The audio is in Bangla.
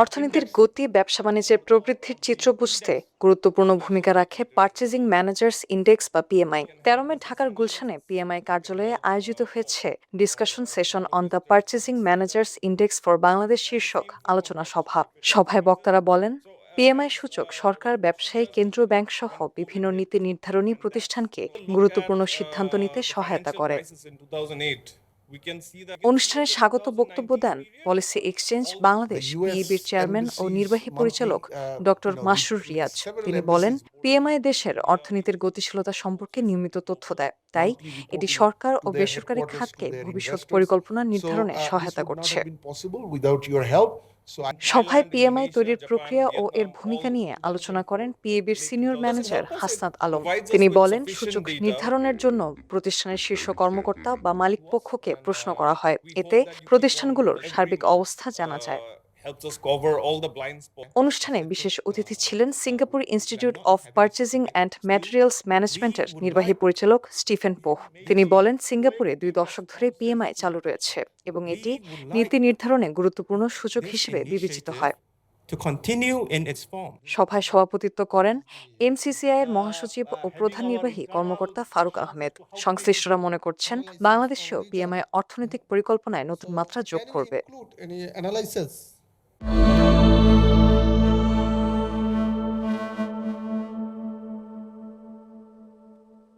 অর্থনীতির গতি, ব্যবসা বাণিজ্যের প্রবৃদ্ধির চিত্র বুঝতে গুরুত্বপূর্ণ ভূমিকা রাখে পার্চেজিং ম্যানেজার্স ইন্ডেক্স বা পিএমআই। ১৩ মে ঢাকার গুলশানে পিএমআই কার্যালয়ে আয়োজিত হয়েছে discussion session on the purchasing managers index for Bangladesh শীর্ষক আলোচনা সভা। সভায় বক্তারা বলেন, পিএমআই সূচক সরকার, ব্যবসায়ী, কেন্দ্রীয় ব্যাংক সহ বিভিন্ন নীতি নির্ধারণী প্রতিষ্ঠানকে গুরুত্বপূর্ণ সিদ্ধান্ত নিতে সহায়তা করে। অনুষ্ঠানে স্বাগত বক্তব্য দেন পলিসি এক্সচেঞ্জ বাংলাদেশ পিইবির চেয়ারম্যান ও নির্বাহী পরিচালক ডক্টর মাসরুর রিয়াজ। তিনি বলেন, পিএমআই দেশের অর্থনীতির গতিশীলতা সম্পর্কে নিয়মিত তথ্য দেয়, তাই এটি সরকার ও বেসরকারি খাতকে ভবিষ্যৎ পরিকল্পনা নির্ধারণে সহায়তা করছে। সভায় পিএমআই তৈরির প্রক্রিয়া ও এর ভূমিকা নিয়ে আলোচনা করেন পিএবির সিনিয়র ম্যানেজার হাসনাত আলম। তিনি বলেন, সূচক নির্ধারণের জন্য প্রতিষ্ঠানের শীর্ষ কর্মকর্তা বা মালিকপক্ষকে প্রশ্ন করা হয়, এতে প্রতিষ্ঠানগুলোর সার্বিক অবস্থা জানা যায়। অনুষ্ঠানে বিশেষ অতিথি ছিলেন Singapore institute of purchasing and materials ম্যানেজমেন্টের নির্বাহী পরিচালক স্টিফেন পোহ। তিনি বলেন, সিঙ্গাপুরে ২ দশক ধরে পিএমআই চালু রয়েছে এবং এটি নীতি নির্ধারণে গুরুত্বপূর্ণ সূচক হিসেবে বিবেচিত হয়। সভায় সভাপতিত্ব করেন এমসিসিআই এর মহাসচিব ও প্রধান নির্বাহী কর্মকর্তা ফারুক আহমেদ। সংশ্লিষ্টরা মনে করছেন, বাংলাদেশেও পিএমআই অর্থনৈতিক পরিকল্পনায় নতুন মাত্রা যোগ করবে।